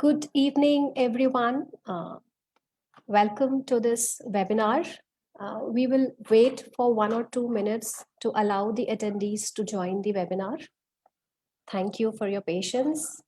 Good evening, everyone. Welcome to this webinar. We will wait for 1 or 2 minutes to allow the attendees to join the webinar. Thank you for your patience.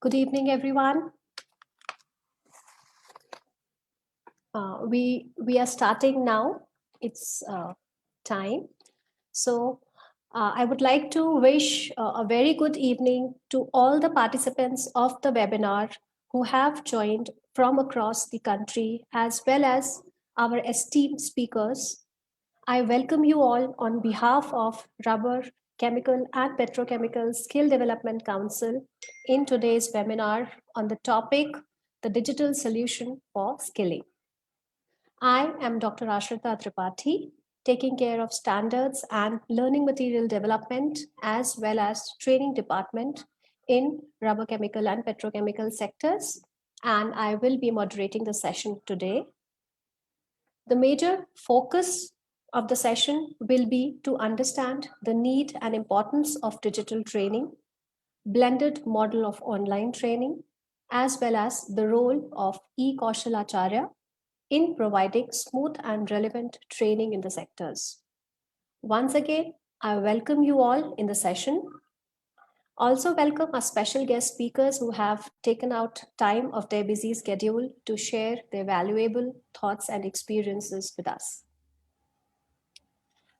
Good evening, everyone. We are starting now. It's time. So I would like to wish a very good evening to all the participants of the webinar who have joined from across the country, as well as our esteemed speakers. I welcome you all on behalf of Rubber, Chemical and Petrochemical Skill Development Council in today's webinar on the topic, the digital solution for skilling. I am Dr. Ashrita Tripathi, taking care of standards and learning material development as well as training department in rubber chemical and petrochemical sectors. And I will be moderating the session today. The major focus of the session will be to understand the need and importance of digital training, blended model of online training, as well as the role of e-Kaushal Acharya in providing smooth and relevant training in the sectors. Once again, I welcome you all in the session. Also welcome our special guest speakers who have taken out time of their busy schedule to share their valuable thoughts and experiences with us.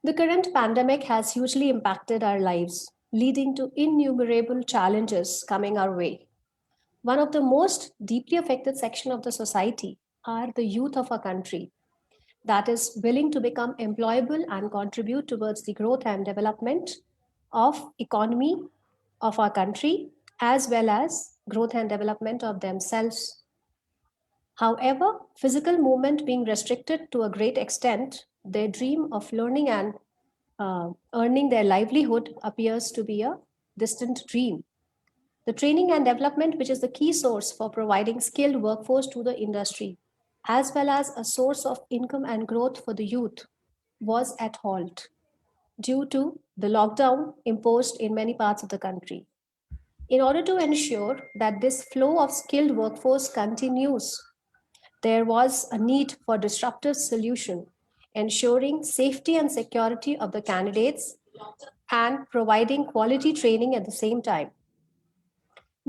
The current pandemic has hugely impacted our lives, leading to innumerable challenges coming our way. One of the most deeply affected section of the society are the youth of our country, that is willing to become employable and contribute towards the growth and development of economy of our country, as well as growth and development of themselves. However, physical movement being restricted to a great extent, their dream of learning and earning their livelihood appears to be a distant dream. The training and development, which is the key source for providing skilled workforce to the industry, as well as a source of income and growth for the youth, was at halt due to the lockdown imposed in many parts of the country. In order to ensure that this flow of skilled workforce continues, there was a need for disruptive solution, ensuring safety and security of the candidates and providing quality training at the same time.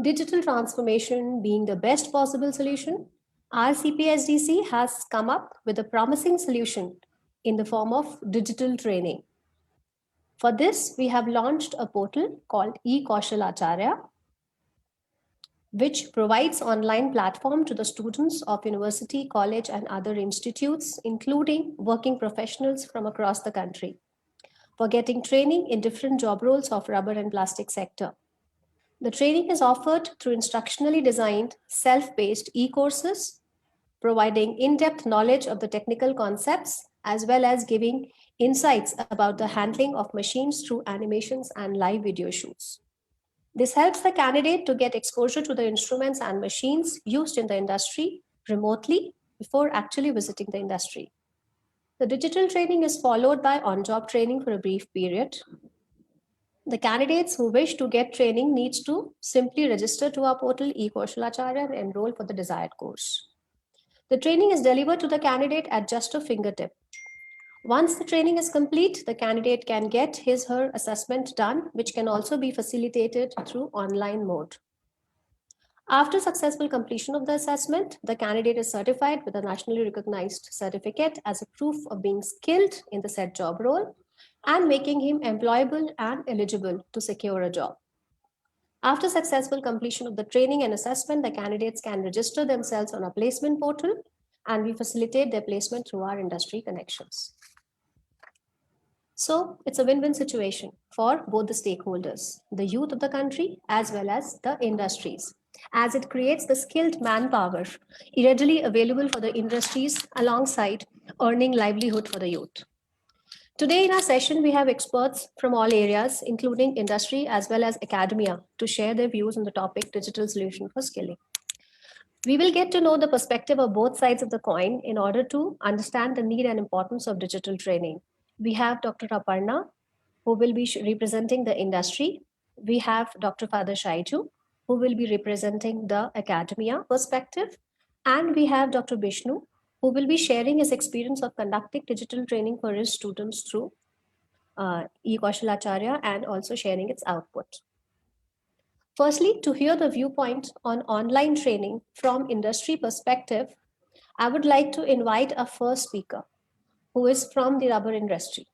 Digital transformation being the best possible solution, RCPSDC has come up with a promising solution in the form of digital training. For this, we have launched a portal called e-Kaushal Acharya, which provides online platform to the students of university, college, and other institutes, including working professionals from across the country, for getting training in different job roles of rubber and plastic sector. The training is offered through instructionally designed, self-paced e-courses, providing in-depth knowledge of the technical concepts, as well as giving insights about the handling of machines through animations and live video shoots. This helps the candidate to get exposure to the instruments and machines used in the industry remotely before actually visiting the industry. The digital training is followed by on-job training for a brief period. The candidates who wish to get training needs to simply register to our portal e-Kaushal Acharya and enroll for the desired course. The training is delivered to the candidate at just a fingertip. Once the training is complete, the candidate can get his/her assessment done, which can also be facilitated through online mode. After successful completion of the assessment, the candidate is certified with a nationally recognized certificate as a proof of being skilled in the said job role and making him employable and eligible to secure a job. After successful completion of the training and assessment, the candidates can register themselves on a placement portal and we facilitate their placement through our industry connections. So it's a win-win situation for both the stakeholders, the youth of the country as well as the industries, as it creates the skilled manpower readily available for the industries alongside earning livelihood for the youth. Today in our session, we have experts from all areas, including industry as well as academia, to share their views on the topic digital solution for skilling. We will get to know the perspective of both sides of the coin in order to understand the need and importance of digital training. We have Dr. Aparna, who will be representing the industry. We have Dr. Father Shaiju, who will be representing the academia perspective. And we have Dr. Bishnu, who will be sharing his experience of conducting digital training for his students through eKaushalacharya and also sharing its output. Firstly, to hear the viewpoint on online training from industry perspective, I would like to invite our first speaker, who is from the rubber industry.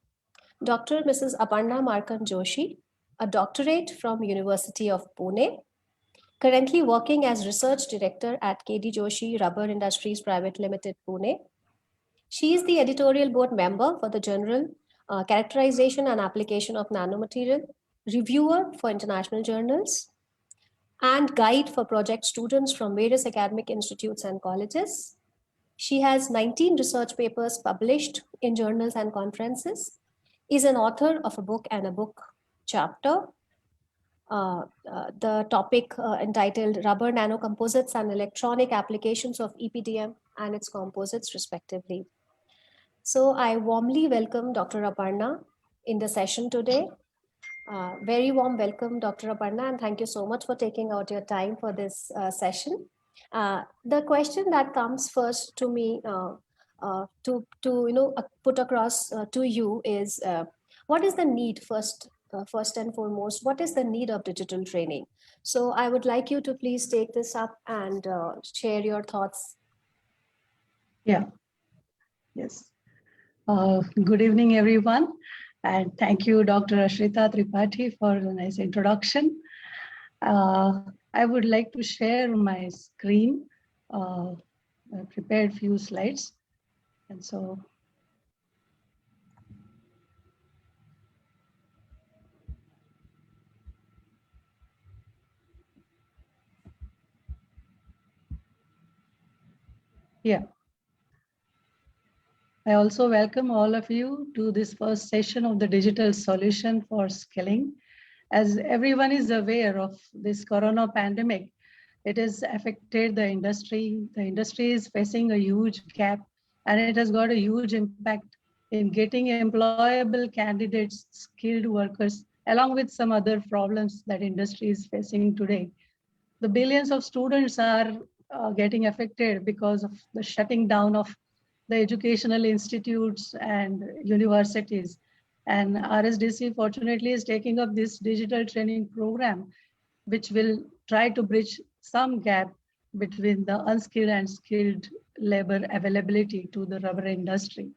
Dr. Mrs. Aparna Markan Joshi, a doctorate from University of Pune, currently working as research director at KD Joshi Rubber Industries Private Limited, Pune. She is the editorial board member for the Journal Characterization and Application of Nanomaterial, reviewer for international journals, and guide for project students from various academic institutes and colleges. She has 19 research papers published in journals and conferences, is an author of a book and a book chapter. The topic entitled Rubber Nanocomposites and Electronic Applications of EPDM and its Composites, respectively. So I warmly welcome Dr. Aparna in the session today. Very warm welcome, Dr. Aparna, and thank you so much for taking out your time for this session. The question that comes first to me to put across to you is what is the need first and foremost? What is the need of digital training? So I would like you to please take this up and share your thoughts. Yeah. Yes. Good evening, everyone. And thank you, Dr. Ashrita Tripathi, for the nice introduction. I would like to share my screen. I prepared few slides. And so, yeah. I also welcome all of you to this first session of the digital solution for skilling. As everyone is aware of this corona pandemic, it has affected the industry. The industry is facing a huge gap, and it has got a huge impact in getting employable candidates, skilled workers, along with some other problems that industry is facing today. The billions of students are getting affected because of the shutting down of the educational institutes and universities. And RSDC fortunately is taking up this digital training program, which will try to bridge some gap between the unskilled and skilled labor availability to the rubber industry.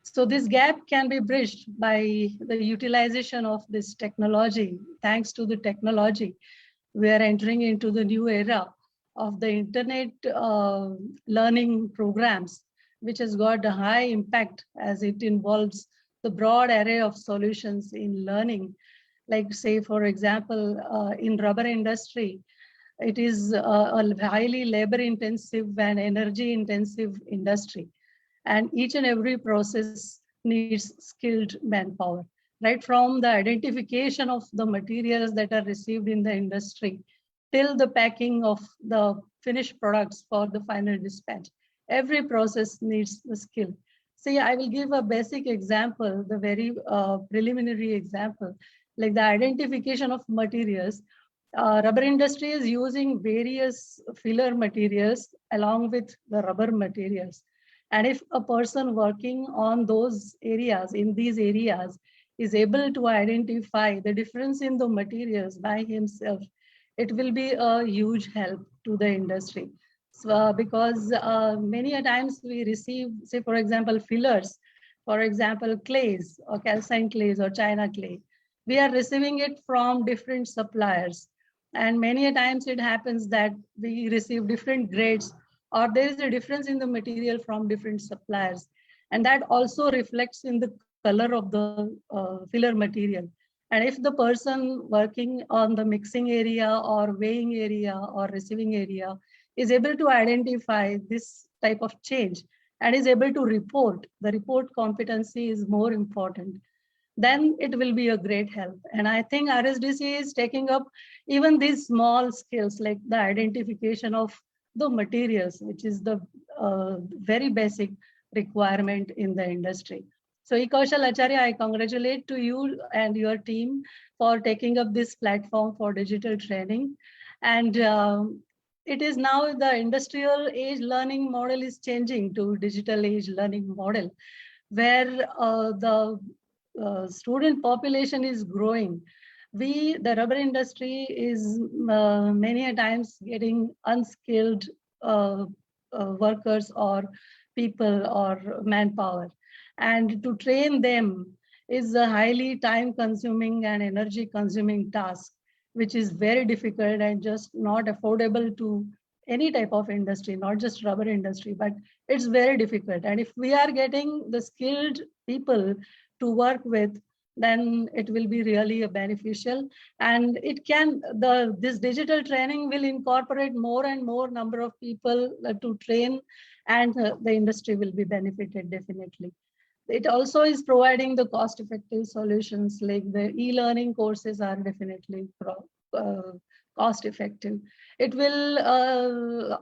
So this gap can be bridged by the utilization of this technology. Thanks to the technology, we are entering into the new era of the internet learning programs, which has got a high impact as it involves the broad array of solutions in learning. Like say, for example, in rubber industry, it is a highly labor intensive and energy intensive industry. And each and every process needs skilled manpower, right from the identification of the materials that are received in the industry till the packing of the finished products for the final dispatch. Every process needs the skill. See, I will give a basic example, the very preliminary example, like the identification of materials. Rubber industry is using various filler materials along with the rubber materials. And if a person working on those areas, in these areas, is able to identify the difference in the materials by himself, it will be a huge help to the industry. So, because many a times we receive, say, for example, fillers, for example, clays or calcine clays or China clay. We are receiving it from different suppliers. And many a times it happens that we receive different grades or there is a difference in the material from different suppliers. And that also reflects in the color of the filler material. And if the person working on the mixing area or weighing area or receiving area is able to identify this type of change and is able to report, the report competency is more important, then it will be a great help. And I think RSDC is taking up even these small skills like the identification of the materials, which is the very basic requirement in the industry. So Kaushal Acharya, I congratulate to you and your team for taking up this platform for digital training. And it is now the industrial age learning model is changing to digital age learning model, where the student population is growing. The rubber industry is many a times getting unskilled workers or people or manpower. And to train them is a highly time consuming and energy consuming task, which is very difficult and just not affordable to any type of industry, not just rubber industry, but it's very difficult. And if we are getting the skilled people to work with, then it will be really beneficial. And it can, this digital training will incorporate more and more number of people to train, and the industry will be benefited definitely. It also is providing the cost-effective solutions, like the e-learning courses are definitely cost-effective. It will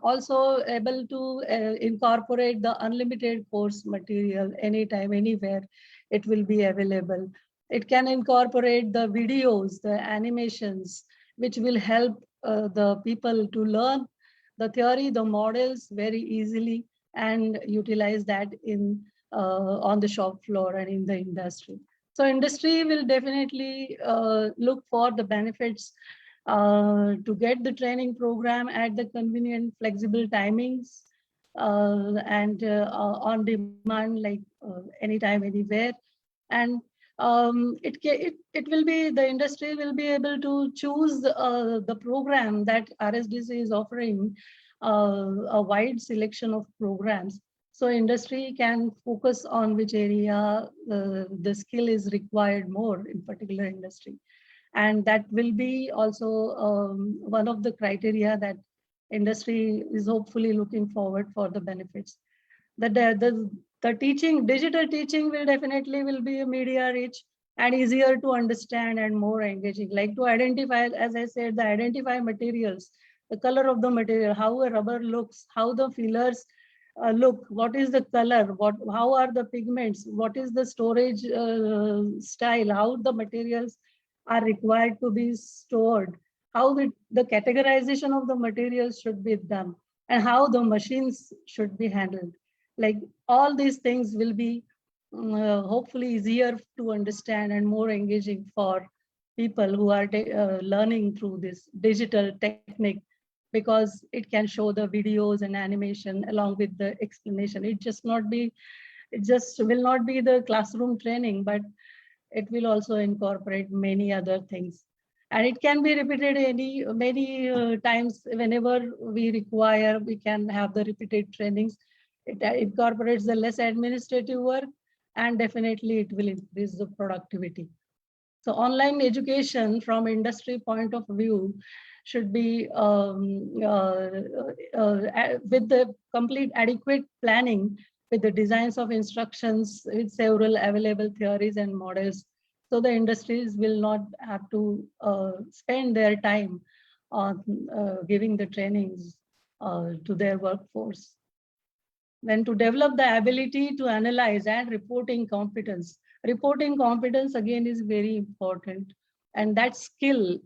also able to incorporate the unlimited course material anytime, anywhere it will be available. It can incorporate the videos, the animations, which will help the people to learn the theory, the models very easily, and utilize that in on the shop floor and in the industry. So industry will definitely look for the benefits to get the training program at the convenient, flexible timings and on demand, like anytime, anywhere. And it will be, the industry will be able to choose the program that RSDC is offering, a wide selection of programs. So industry can focus on which area the skill is required more in particular industry. And that will be also one of the criteria that industry is hopefully looking forward for the benefits. The teaching, digital teaching will definitely will be media rich and easier to understand and more engaging. Like to identify, as I said, the identify materials, the color of the material, how a rubber looks, how the fillers look, what is the color, how are the pigments, what is the storage style, how the materials are required to be stored, how the categorization of the materials should be done, and how the machines should be handled. Like all these things will be hopefully easier to understand and more engaging for people who are learning through this digital technique, because it can show the videos and animation along with the explanation. It just will not be the classroom training, but it will also incorporate many other things. And it can be repeated many times whenever we require. We can have the repeated trainings. It incorporates the less administrative work, and definitely it will increase the productivity. So online education from industry point of view should be with the complete adequate planning, with the designs of instructions, with several available theories and models. So the industries will not have to spend their time on giving the trainings to their workforce. Then to develop the ability to analyze and reporting competence. Reporting competence again is very important. And that skill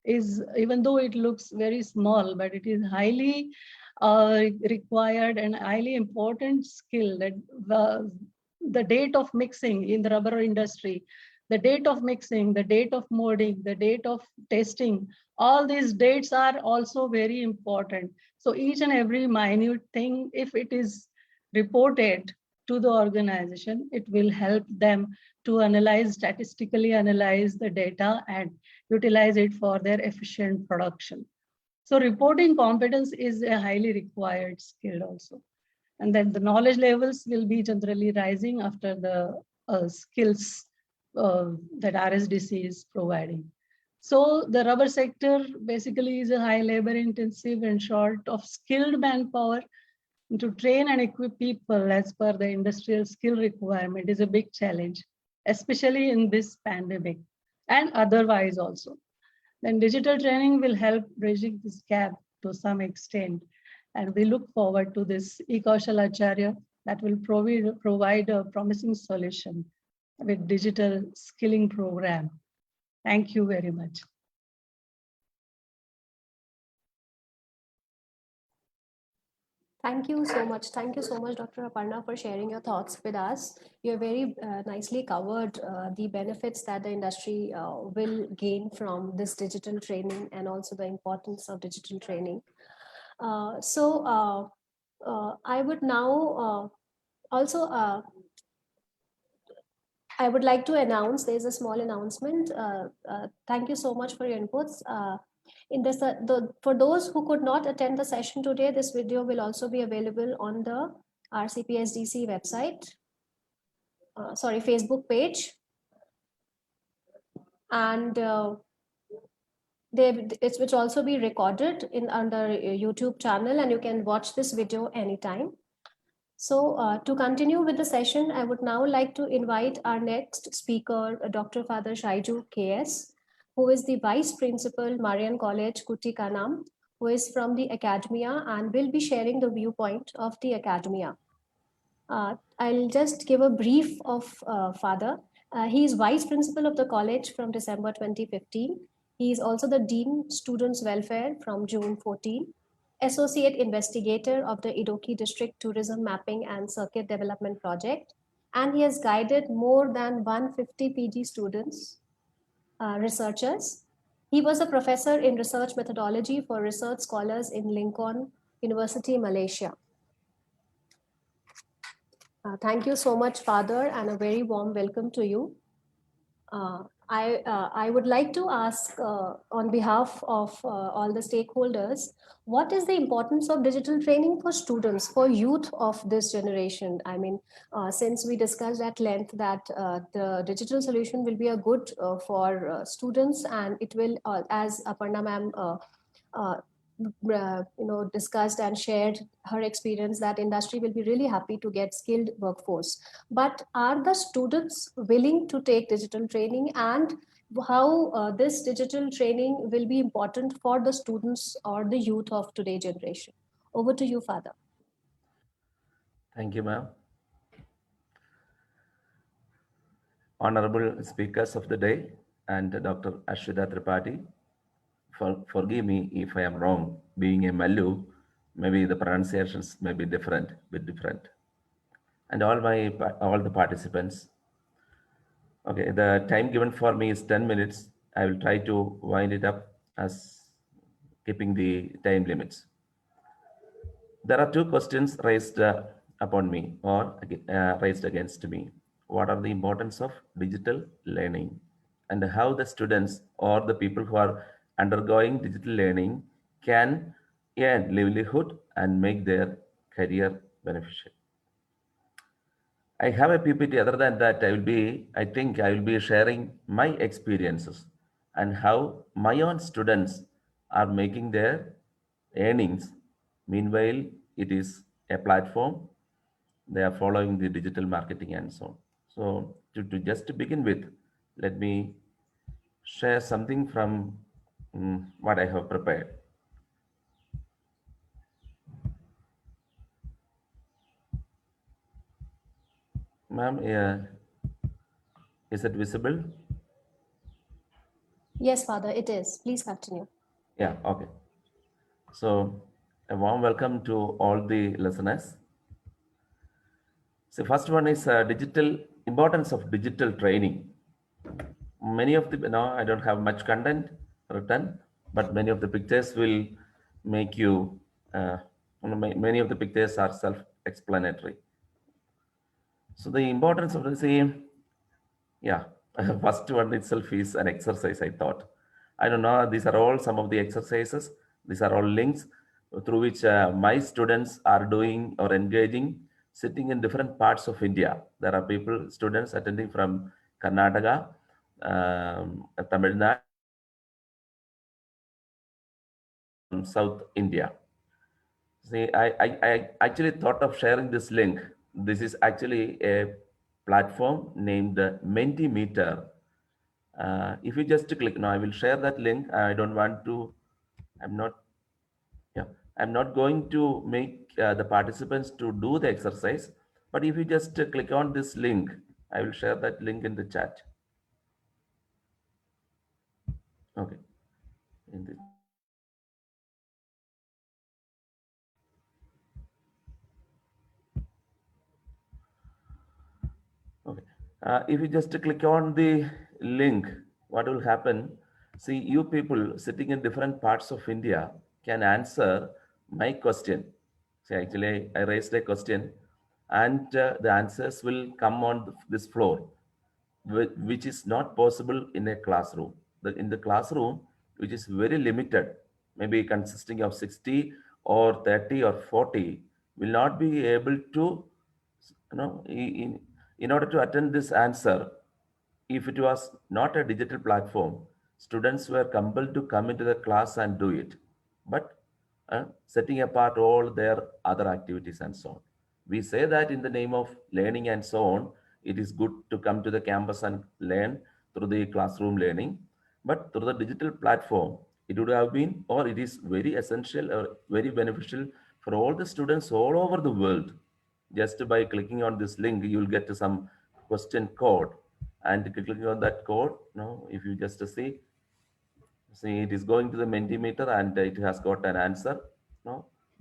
is, even though it looks very small, but it is highly required and highly important skill. That the date of mixing in the rubber industry, the date of mixing, the date of molding, the date of testing, all these dates are also very important. So each and every minute thing, if it is reported to the organization, it will help them to statistically analyze the data and utilize it for their efficient production. So reporting competence is a highly required skill also. And then the knowledge levels will be generally rising after the skills that RSDC is providing. So the rubber sector basically is a high labor intensive and short of skilled manpower. To train and equip people as per the industrial skill requirement is a big challenge, especially in this pandemic and otherwise also. Then digital training will help bridging this gap to some extent. And we look forward to this e-Kaushal Acharya that will provide a promising solution with digital skilling program. Thank you very much. Thank you so much. Thank you so much, Dr. Aparna, for sharing your thoughts with us. You have very nicely covered the benefits that the industry will gain from this digital training and also the importance of digital training. I would now also I would like to announce, there's a small announcement. Thank you so much for your inputs. In this, for those who could not attend the session today, this video will also be available on the RCPSDC website, Facebook page. And it will also be recorded under YouTube channel, and you can watch this video anytime. So to continue with the session, I would now like to invite our next speaker, Dr. Father Shaiju KS, who is the Vice Principal, Marian College, Kutikanam, who is from the academia and will be sharing the viewpoint of the academia. I'll just give a brief of Father. He is Vice Principal of the college from December 2015. He is also the Dean Students Welfare from June 14. Associate Investigator of the Idoki District Tourism Mapping and Circuit Development Project, and he has guided more than 150 PG students, researchers. He was a professor in research methodology for research scholars in Lincoln University, Malaysia. Thank you so much, Father, and a very warm welcome to you. I would like to ask on behalf of all the stakeholders, what is the importance of digital training for students, for youth of this generation? I mean, since we discussed at length that the digital solution will be a good for students, and it will, as Aparna ma'am discussed and shared her experience, that industry will be really happy to get skilled workforce. But are the students willing to take digital training, and how this digital training will be important for the students or the youth of today's generation? Over to you, Father. Thank you, ma'am. Honorable speakers of the day and Dr. Ashwita Tripathi, forgive me if I am wrong. Being a Mallu, maybe the pronunciations may be different, bit different. And all the participants. Okay, the time given for me is 10 minutes. I will try to wind it up as keeping the time limits. There are two questions raised upon me or raised against me. What are the importance of digital learning, and how the students or the people who are undergoing digital learning can earn livelihood and make their career beneficial. I have a PPT. Other than that, I think I will be sharing my experiences and how my own students are making their earnings. Meanwhile, it is a platform. They are following the digital marketing and so on. So just to begin with, let me share something from what I have prepared. Ma'am, is it visible? Yes, Father, it is. Please continue. Yeah, okay. So a warm welcome to all the listeners. So first one is importance of digital training. Many of the, I don't have much content written, but many of the pictures will make you, many of the pictures are self-explanatory. So the importance of the same, first one itself is an exercise, I thought. I don't know, these are all some of the exercises These are all links through which my students are doing or engaging, sitting in different parts of India. There are people, students attending from Karnataka, Tamil Nadu, South India. See, I actually thought of sharing this link. This is actually a platform named Mentimeter. If you just click, now I will share that link. I don't want to, I'm not, yeah, I'm not going to make the participants to do the exercise, but if you just click on this link, I will share that link in the chat. Okay. In the, okay. If you just click on the link, what will happen? See, you people sitting in different parts of India can answer my question. See, actually, I raised a question, and the answers will come on this floor, which is not possible in a classroom. In the classroom, which is very limited, maybe consisting of 60 or 30 or 40, will not be able to, in order to attend this answer, if it was not a digital platform, students were compelled to come into the class and do it. But setting apart all their other activities and so on. We say that in the name of learning and so on, it is good to come to the campus and learn through the classroom learning. But through the digital platform, it would have been, or it is very essential or very beneficial for all the students all over the world. Just by clicking on this link, you will get some question code, and clicking on that code, if you just see it is going to the Mentimeter and it has got an answer.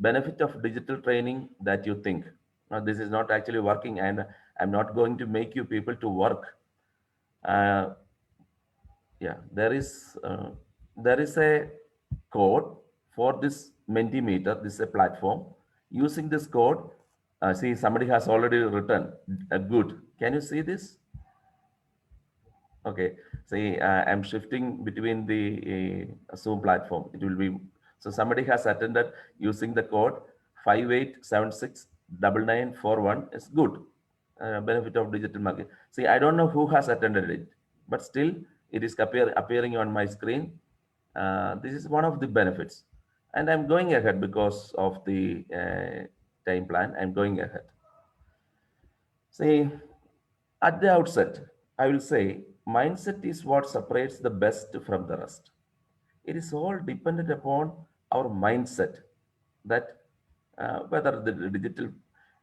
Benefit of digital training that you think. Now, this is not actually working, and I'm not going to make you people to work. Yeah, there is a code for this Mentimeter. This is a platform. Using this code, see, somebody has already written good. Can you see this? Okay, see, I'm shifting between the Zoom platform. It will be, so somebody has attended using the code 58769941. It's good. Benefit of digital marketing. See, I don't know who has attended it, but still it is appearing on my screen. This is one of the benefits. And I'm going ahead because of the time plan. I'm going ahead. See, at the outset, I will say mindset is what separates the best from the rest. It is all dependent upon our mindset, that whether the digital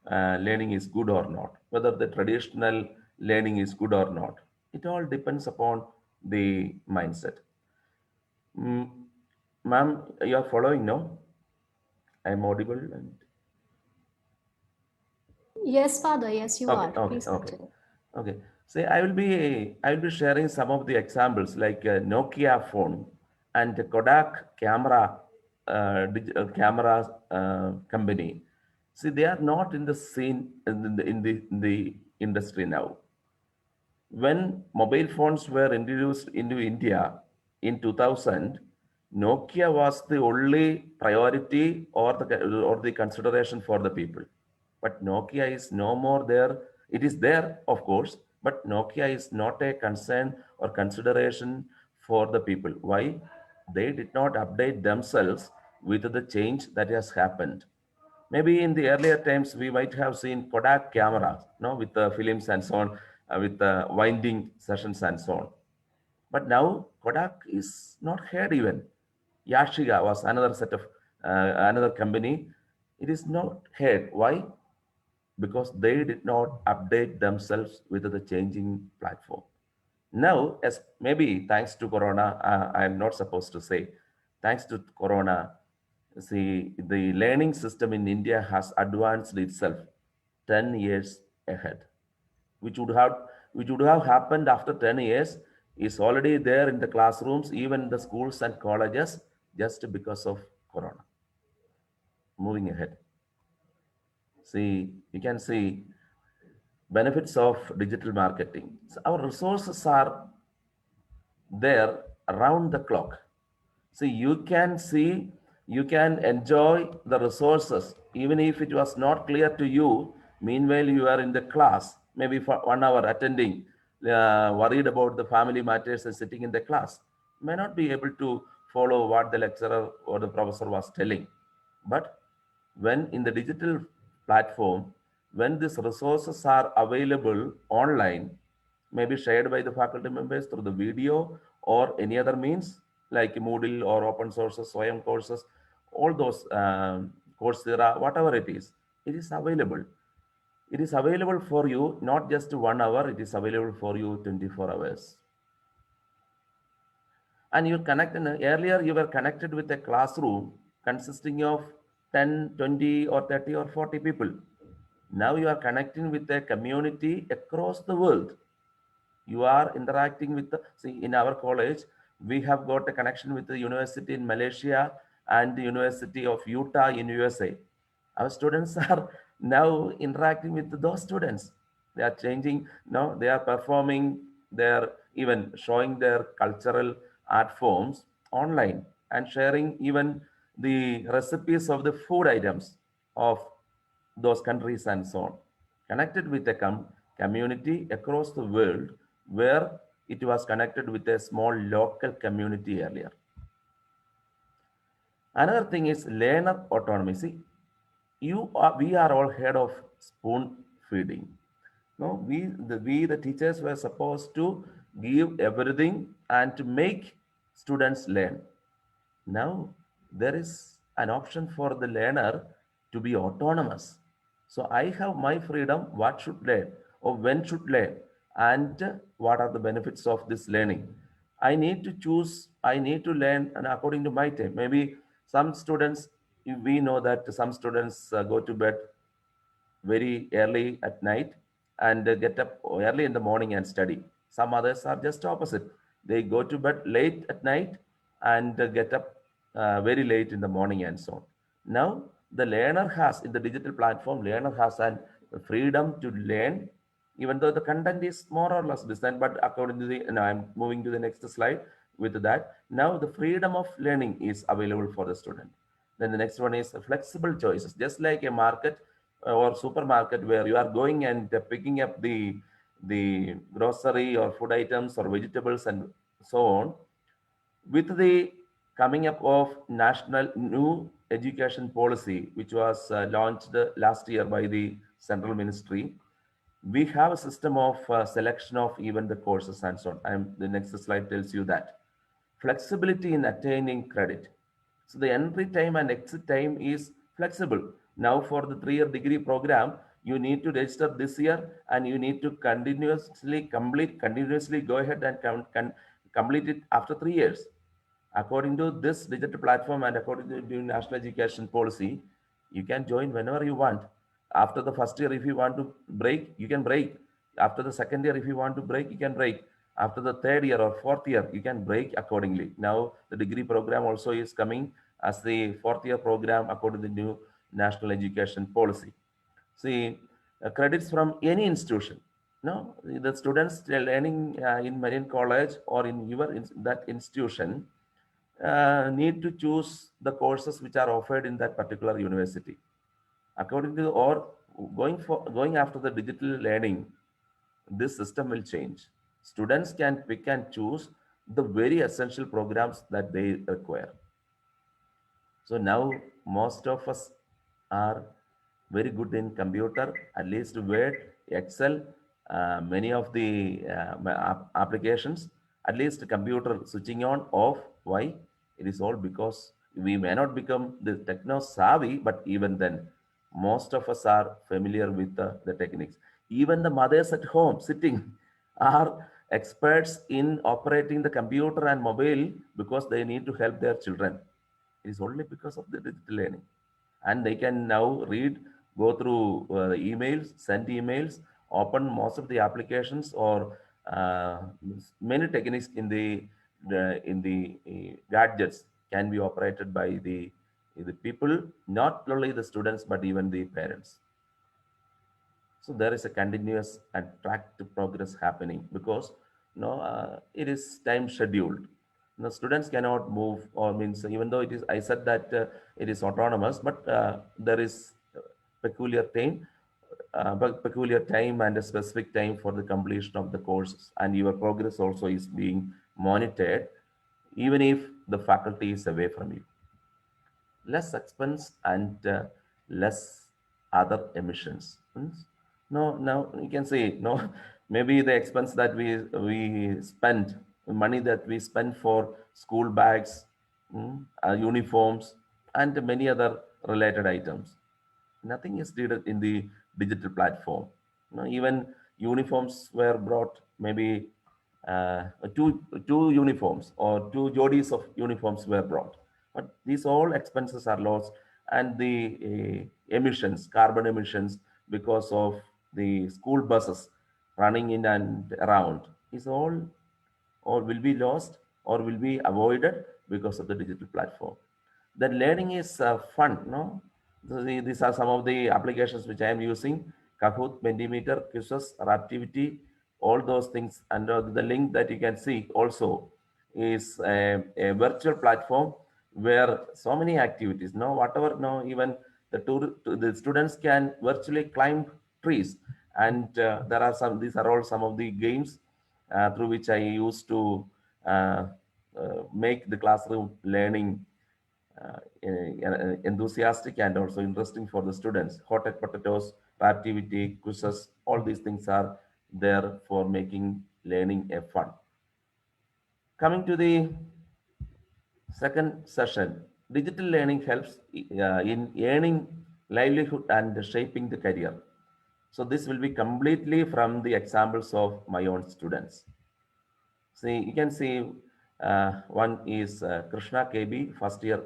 learning is good or not, whether the traditional learning is good or not. It all depends upon the mindset. Mm, Ma'am, you are following, no? I am audible. And Yes, Father. Yes, you okay, are. okay, Please okay, continue. okay. See, I will be sharing some of the examples like Nokia phone and Kodak camera, camera company. See, they are not in the scene in the industry now. When mobile phones were introduced into India in 2000, Nokia was the only priority or the consideration for the people. But Nokia is no more there. It is there, of course, but Nokia is not a concern or consideration for the people. Why? They did not update themselves with the change that has happened. Maybe in the earlier times, we might have seen Kodak cameras, with the films and so on, with the winding sessions and so on. But now Kodak is not here even. Yashiga was another set of another company. It is not here. Why? Because they did not update themselves with the changing platform. Now, as maybe thanks to Corona, I'm not supposed to say, thanks to Corona, see, the learning system in India has advanced itself 10 years ahead, which would have happened after 10 years is already there in the classrooms, even in the schools and colleges, just because of Corona. Moving ahead. See, you can see benefits of digital marketing. So our resources are there around the clock. So you can see You can enjoy the resources even if it was not clear to you. Meanwhile, you are in the class, maybe for 1 hour attending, worried about the family matters and sitting in the class. May not be able to follow what the lecturer or the professor was telling. But when in the digital platform, when these resources are available online, maybe shared by the faculty members through the video or any other means like Moodle or open sources, Swayam courses, all those Coursera, whatever it is available. It is available for you not just 1 hour, it is available for you 24 hours. And you're connected, earlier you were connected with a classroom consisting of 10, 20 or 30 or 40 people. Now you are connecting with a community across the world. You are interacting with the, see, in our college, we have got a connection with the university in Malaysia and the University of Utah in USA. Our students are now interacting with those students. They are changing, no, they are performing, they are even showing their cultural art forms online and sharing even the recipes of the food items of those countries and so on. Connected with a community across the world where it was connected with a small local community earlier. Another thing is learner autonomy. See, we are all head of spoon feeding. No, the teachers were supposed to give everything and to make students learn. Now there is an option for the learner to be autonomous. So I have my freedom, what should learn or when should learn and what are the benefits of this learning. I need to choose, I need to learn and according to my time. Maybe some students, we know that some students go to bed very early at night and get up early in the morning and study. Some others are just opposite. They go to bed late at night and get up very late in the morning and so on. Now, the learner has, in the digital platform, learner has an freedom to learn, even though the content is more or less designed, but according to the, now I'm moving to the next slide with that. Now, the freedom of learning is available for the student. Then the next one is flexible choices, just like a market or supermarket where you are going and picking up the grocery or food items or vegetables and so on. With the coming up of national new education policy, which was launched last year by the central ministry, we have a system of selection of even the courses and so on. The next slide tells you that. Flexibility in attaining credit. So the entry time and exit time is flexible. Now for the 3-year degree program, you need to register this year and you need to continuously go ahead and complete it after 3 years. According to this digital platform and according to the national education policy, you can join whenever you want. After the first year, if you want to break, you can break. After the second year, if you want to break, you can break. After the third year or fourth year, you can break accordingly. Now, the degree program also is coming as the fourth year program according to the new national education policy. See, credits from any institution. No, the students learning in Marine College or in that institution need to choose the courses which are offered in that particular university according to or going after the digital learning. This system will change. Students can pick and choose the very essential programs that they require. So now most of us are very good in computer, at least Word, Excel, many of the applications, at least computer switching on, off. Why? It is all because we may not become the techno savvy, but even then, most of us are familiar with the techniques. Even the mothers at home sitting are experts in operating the computer and mobile because they need to help their children. It is only because of the digital learning. And they can now read, go through the emails, send emails, open most of the applications or many techniques in the gadgets can be operated by the people, not only the students, but even the parents. So there is a continuous and tracked progress happening because it is time scheduled. The students cannot move, or means, even though it is, I said that it is autonomous, but there is peculiar time, peculiar time and a specific time for the completion of the courses, and your progress also is being monitored, even if the faculty is away from you. Less expense and less other emissions. No, now you can say no. Maybe the expense that we spend, money that we spend for school bags, uniforms, and many other related items. Nothing is needed in the digital platform. Even uniforms were brought, maybe two uniforms or two jodis of uniforms were brought, but these all expenses are lost, and the emissions, carbon emissions, because of the school buses running in and around, is all or will be lost or will be avoided because of the digital platform. Then learning is fun, no? These are some of the applications which I am using: Kahoot, Mentimeter, Quizzes, Raptivity, all those things. And the link that you can see also is a virtual platform where so many activities, no, whatever, no, even the students can virtually climb trees, and there are some. These are all some of the games through which I used to uh, make the classroom learning enthusiastic and also interesting for the students. Hot egg potatoes, activity, quizzes, all these things are there for making learning a fun. Coming to the second session, digital learning helps in earning livelihood and shaping the career. So this will be completely from the examples of my own students. See, you can see one is Krishna KB, first year,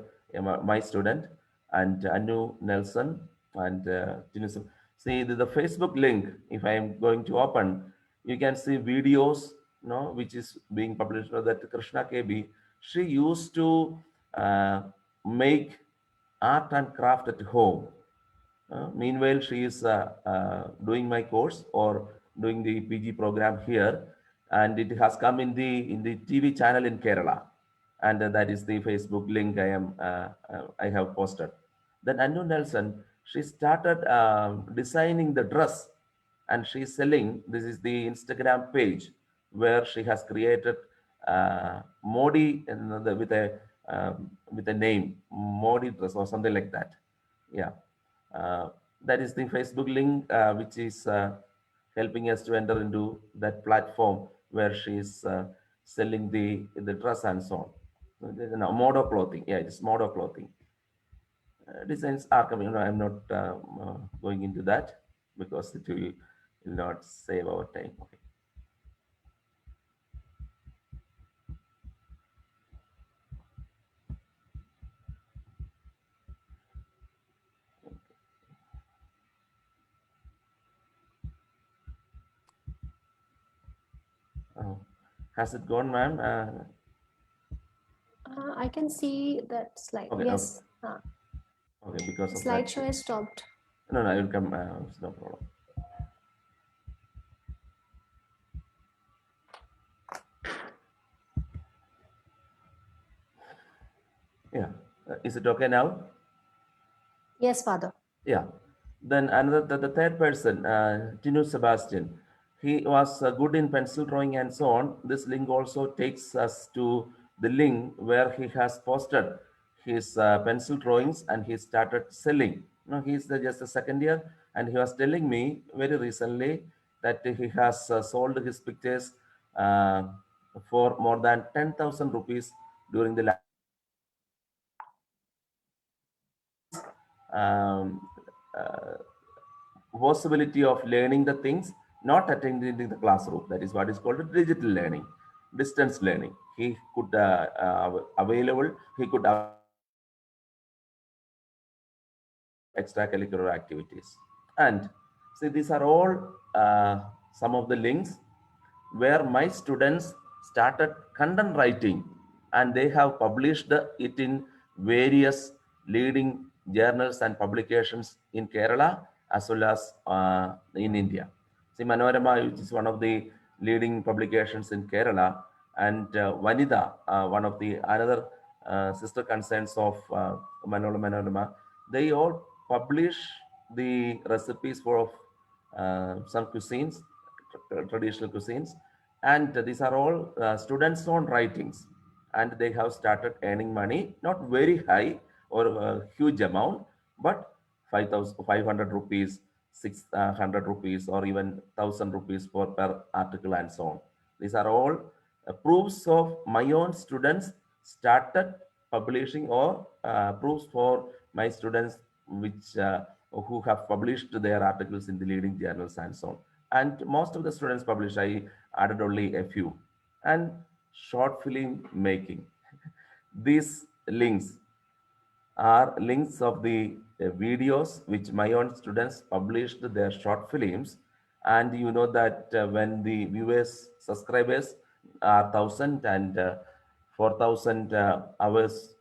my student, and Anu Nelson and Tinusu. See the Facebook link, if I am going to open, you can see videos, no, which is being published. That Krishna KB, she used to make art and craft at home. Meanwhile, she is doing my course or doing the PG program here, and it has come in the TV channel in Kerala, and that is the Facebook link I have posted. Then Anu Nelson, she started designing the dress, and she's selling. This is the Instagram page where she has created Modi with a name, Modi dress or something like that. Yeah. Uh, that is the Facebook link, which is helping us to enter into that platform where she's selling the dress and so on. So, no, Modo clothing. Yeah, it's Modo clothing. Designs are coming. No, I'm not going into that because it will not save our time. Okay. Oh, has it gone, ma'am? I can see that slide. Okay, Yes, okay, because the of that. slideshow has stopped. No, I will come. It's no problem. Yeah. Is it okay now? Yes, Father. Yeah. Then another, the third person, Tinu Sebastian, he was good in pencil drawing and so on. This link also takes us to the link where he has posted his pencil drawings and he started selling. No, he's just a second year, and he was telling me very recently that he has sold his pictures uh, for more than 10,000 rupees during the last. Um, uh, Possibility of learning the things, not attending the classroom. That is what is called digital learning, distance learning. He could available. He could extracurricular activities. And see, these are all some of the links where my students started content writing, and they have published it in various leading journals and publications in Kerala as well as in India. See, Manorama, which is one of the leading publications in Kerala, and Vanida, one of the another sister concerns of Manorama, they all publish the recipes for some cuisines, traditional cuisines, and these are all students' own writings, and they have started earning money, not very high or a huge amount, but 5,500 rupees, 600 rupees, or even 1,000 rupees for per article and so on. These are all proofs of my own students started publishing, or proofs for my students which who have published their articles in the leading journals and so on. And most of the students published, I added only a few. And short film making. These links are links of the videos which my own students published their short films. And you know that when the viewers, subscribers are 1,000 and 4,000 hours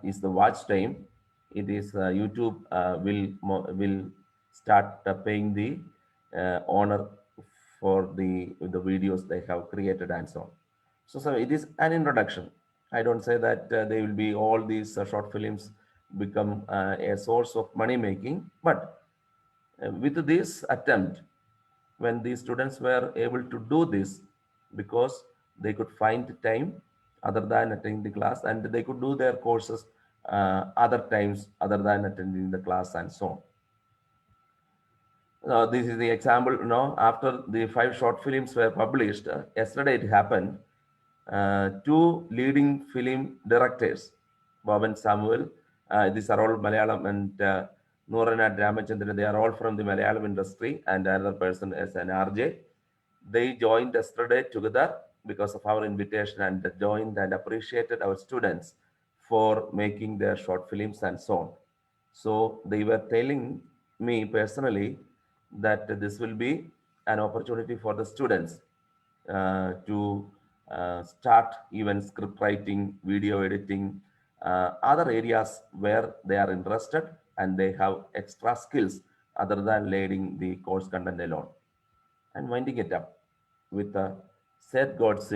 is the watch time, it is YouTube will start paying the owner for the videos they have created and so on. So it is an introduction. I don't say that they will be all these short films become a source of money making, but with this attempt, when the students were able to do this, because they could find time other than attending the class, and they could do their courses other times other than attending the class and so on. This is the example. After the 5 short films were published, yesterday it happened. 2 leading film directors, Bob and Samuel, these are all Malayalam, and Noorana Ramachandran, they are all from the Malayalam industry, and another person is an RJ. They joined yesterday together because of our invitation, and joined and appreciated our students for making their short films and so on. So they were telling me personally that this will be an opportunity for the students to start even script writing, video editing, other areas where they are interested and they have extra skills other than learning the course content alone. And winding it up with Seth Godin's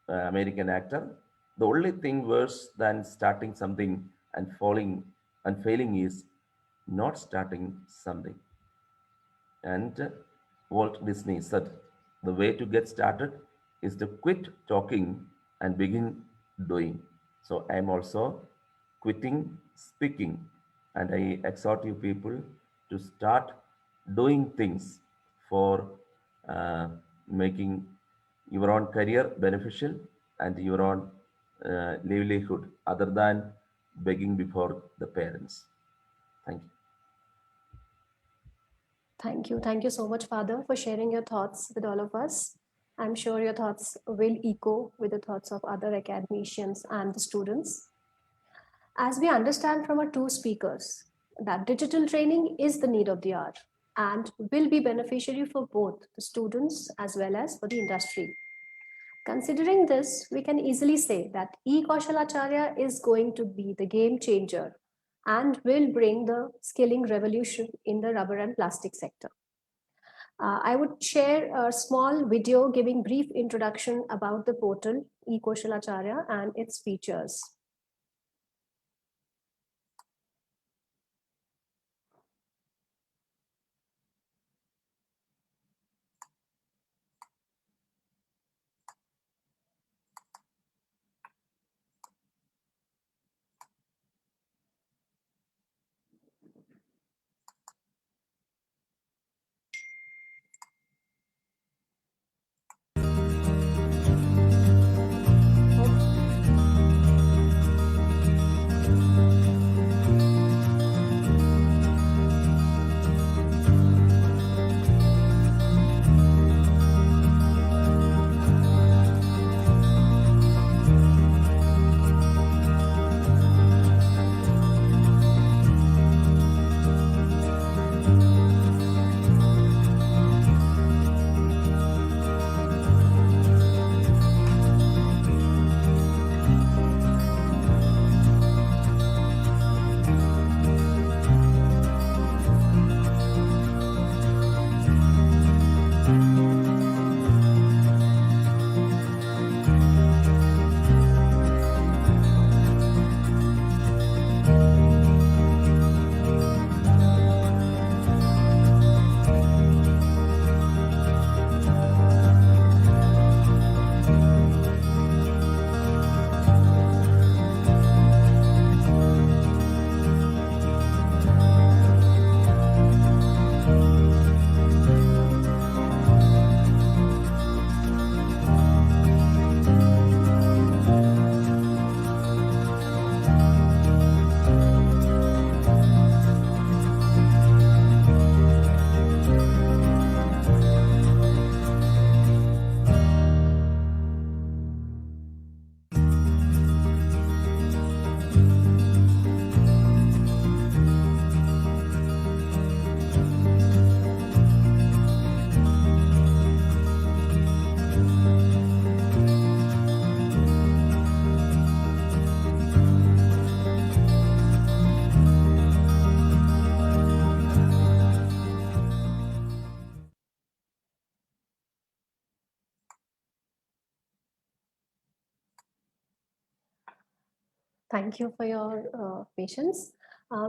American actor. The only thing worse than starting something and failing is not starting something. And Walt Disney said, the way to get started is to quit talking and begin doing. So I'm also quitting speaking, and I exhort you people to start doing things for making your own career beneficial and your own livelihood other than begging before the parents. Thank you. Thank you. Thank you so much, Father, for sharing your thoughts with all of us. I'm sure your thoughts will echo with the thoughts of other academicians and the students. As we understand from our 2 speakers, that digital training is the need of the hour and will be beneficiary for both the students as well as for the industry. Considering this, we can easily say that eKaushalacharya is going to be the game changer and will bring the skilling revolution in the rubber and plastic sector. I would share a small video giving brief introduction about the portal eKaushalacharya and its features. Thank you for your patience.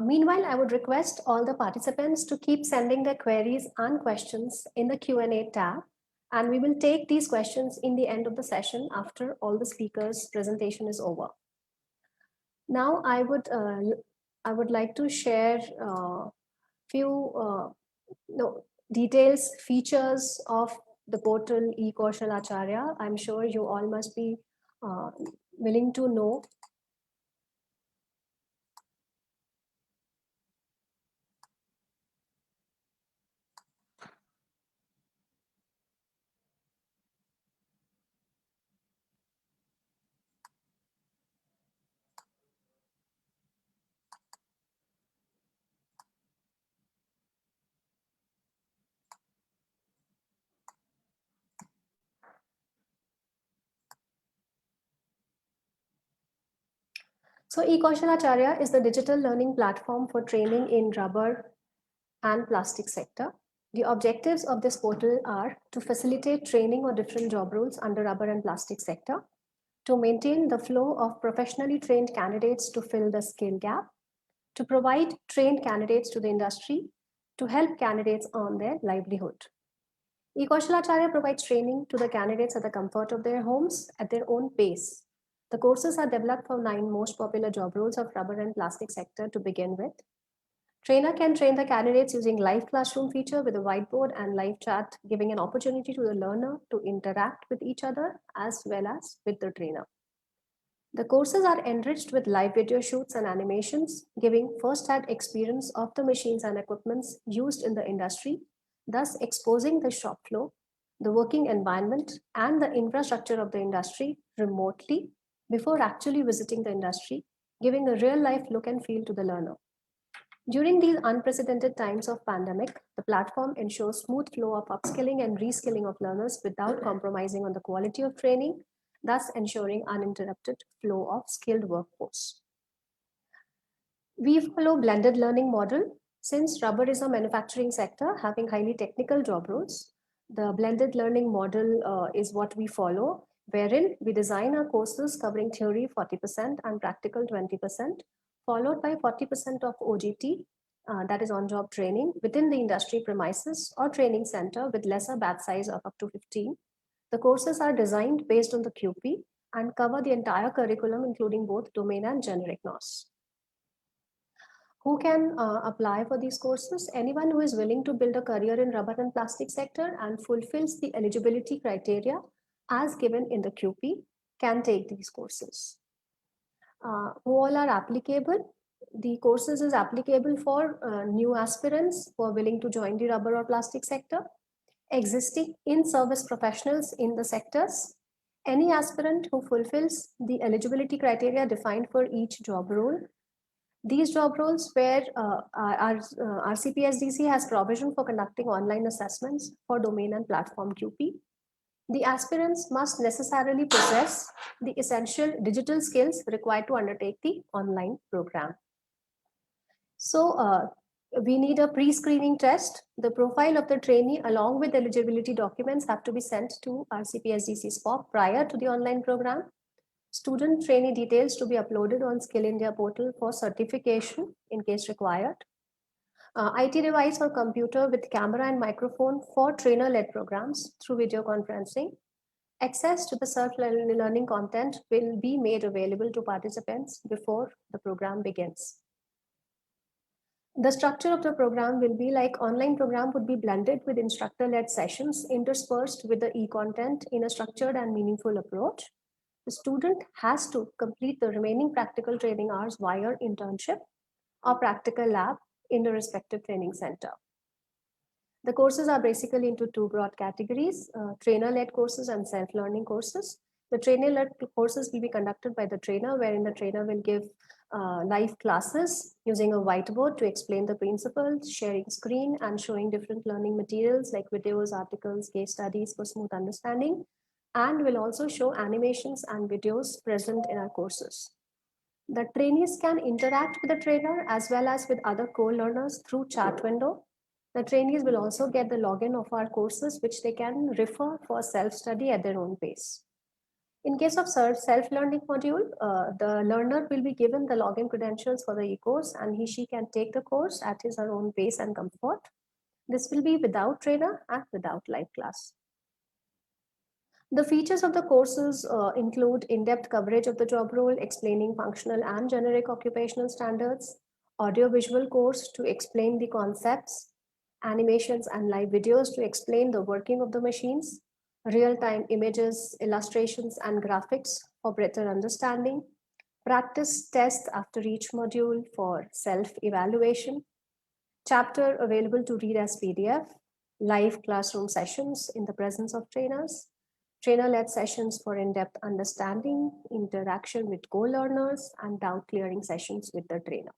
Meanwhile, I would request all the participants to keep sending their queries and questions in the Q&A tab, and we will take these questions in the end of the session after all the speakers' presentation is over. Now, I would like to share few details, features of the portal eKaushal Acharya. I'm sure you all must be willing to know. So eKaushal Acharya is the digital learning platform for training in rubber and plastic sector. The objectives of this portal are to facilitate training on different job roles under rubber and plastic sector, to maintain the flow of professionally trained candidates to fill the skill gap, to provide trained candidates to the industry, to help candidates earn their livelihood. eKaushal Acharya provides training to the candidates at the comfort of their homes at their own pace. The courses are developed for 9 most popular job roles of rubber and plastic sector to begin with. Trainer can train the candidates using live classroom feature with a whiteboard and live chat, giving an opportunity to the learner to interact with each other as well as with the trainer. The courses are enriched with live video shoots and animations, giving first-hand experience of the machines and equipments used in the industry, thus exposing the shop floor, the working environment, and the infrastructure of the industry remotely before actually visiting the industry, giving a real-life look and feel to the learner. During these unprecedented times of pandemic, the platform ensures smooth flow of upskilling and reskilling of learners without compromising on the quality of training, thus ensuring uninterrupted flow of skilled workforce. We follow blended learning model. Since rubber is a manufacturing sector having highly technical job roles, the blended learning model is what we follow, wherein we design our courses covering theory 40% and practical 20%, followed by 40% of OJT, that is on-job training within the industry premises or training center with lesser batch size of up to 15. The courses are designed based on the QP and cover the entire curriculum, including both domain and generic NOS. Who can apply for these courses? Anyone who is willing to build a career in rubber and plastic sector and fulfills the eligibility criteria as given in the QP can take these courses. Who all are applicable? The courses is applicable for new aspirants who are willing to join the rubber or plastic sector, existing in-service professionals in the sectors, any aspirant who fulfills the eligibility criteria defined for each job role. These job roles where our RCPSDC has provision for conducting online assessments for domain and platform QP. The aspirants must necessarily possess the essential digital skills required to undertake the online program. So we need a pre-screening test. The profile of the trainee along with eligibility documents have to be sent to RCPSDC SPOC prior to the online program. Student trainee details to be uploaded on Skill India portal for certification in case required. IT device or computer with camera and microphone for trainer-led programs through video conferencing. Access to the self-learning content will be made available to participants before the program begins. The structure of the program will be like online program would be blended with instructor-led sessions interspersed with the e-content in a structured and meaningful approach. The student has to complete the remaining practical training hours via internship or practical lab in the respective training center. The courses are basically into 2 broad categories, trainer-led courses and self-learning courses. The trainer-led courses will be conducted by the trainer, wherein the trainer will give live classes using a whiteboard to explain the principles, sharing screen and showing different learning materials like videos, articles, case studies for smooth understanding, and will also show animations and videos present in our courses. The trainees can interact with the trainer as well as with other co-learners through chat window. The trainees will also get the login of our courses, which they can refer for self-study at their own pace. In case of self-learning module, the learner will be given the login credentials for the e-course and she can take the course at his or her own pace and comfort. This will be without trainer and without live class. The features of the courses include in-depth coverage of the job role, explaining functional and generic occupational standards, audio-visual course to explain the concepts, animations and live videos to explain the working of the machines, real-time images, illustrations, and graphics for better understanding, practice tests after each module for self-evaluation, chapter available to read as PDF, live classroom sessions in the presence of trainers, trainer-led sessions for in-depth understanding, interaction with co-learners, and doubt-clearing sessions with the trainer.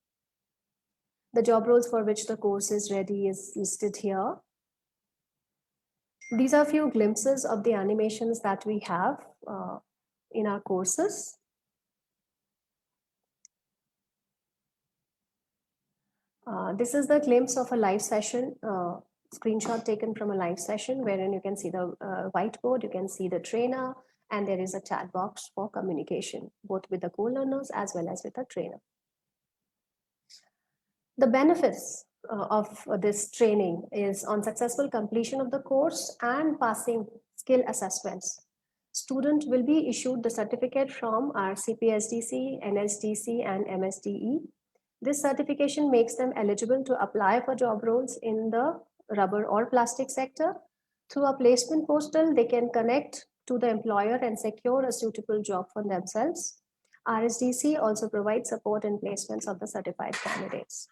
The job roles for which the course is ready is listed here. These are a few glimpses of the animations that we have in our courses. This is the glimpse of a live session, screenshot taken from a live session, wherein you can see the whiteboard, you can see the trainer, and there is a chat box for communication, both with the co-learners as well as with the trainer. The benefits of this training is on successful completion of the course and passing skill assessments. Student will be issued the certificate from our CPSDC, NSDC, and MSDE. This certification makes them eligible to apply for job roles in the rubber or plastic sector. Through a placement portal, they can connect to the employer and secure a suitable job for themselves. RSDC also provides support and placements of the certified candidates.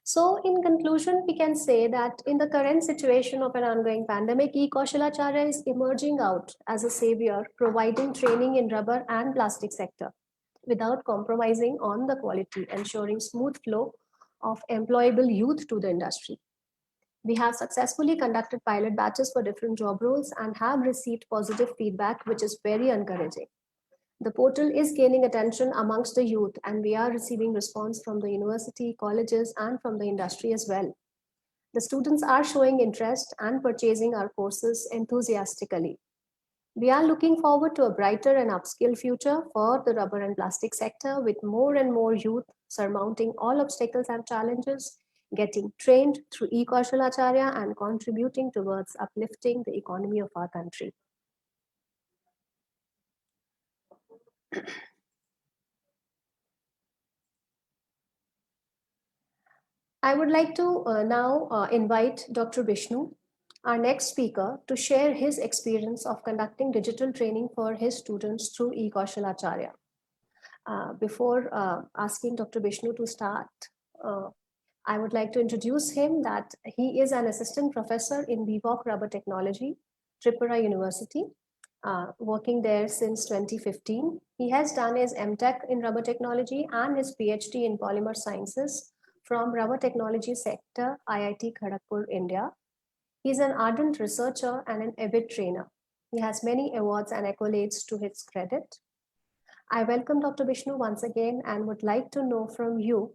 So in conclusion, we can say that in the current situation of an ongoing pandemic, E-Kaushalacharya is emerging out as a savior, providing training in rubber and plastic sector without compromising on the quality, ensuring smooth flow of employable youth to the industry. We have successfully conducted pilot batches for different job roles and have received positive feedback, which is very encouraging. The portal is gaining attention amongst the youth, and we are receiving response from the university, colleges, and from the industry as well. The students are showing interest and purchasing our courses enthusiastically. We are looking forward to a brighter and upskill future for the rubber and plastic sector, with more and more youth surmounting all obstacles and challenges, getting trained through E-Kaushalacharya and contributing towards uplifting the economy of our country. I would like to now invite Dr. Vishnu, our next speaker, to share his experience of conducting digital training for his students through E-Kaushalacharya. Before asking Dr. Vishnu to start, I would like to introduce him that he is an assistant professor in VWOC Rubber Technology, Tripura University, working there since 2015. He has done his MTech in rubber technology and his PhD in polymer sciences from Rubber Technology Sector, IIT Kharagpur, India. He is an ardent researcher and an avid trainer. He has many awards and accolades to his credit. I welcome Dr. Vishnu once again and would like to know from you,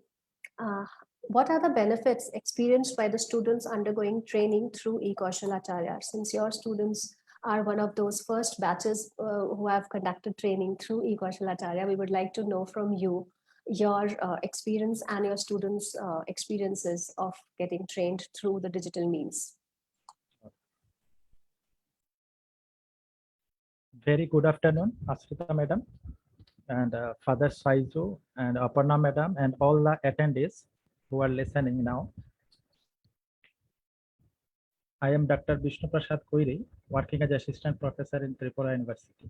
what are the benefits experienced by the students undergoing training through E-Kaushalacharya? Since your students are one of those first batches who have conducted training through E-Kaushalacharya, we would like to know from you your experience and your students' experiences of getting trained through the digital means. Very good afternoon, Ashrita Madam, and Father Saizu and Aparna Madam, and all the attendees who are listening now. I am Dr. Vishnu Prasad Koiri, working as assistant professor in Tripura University.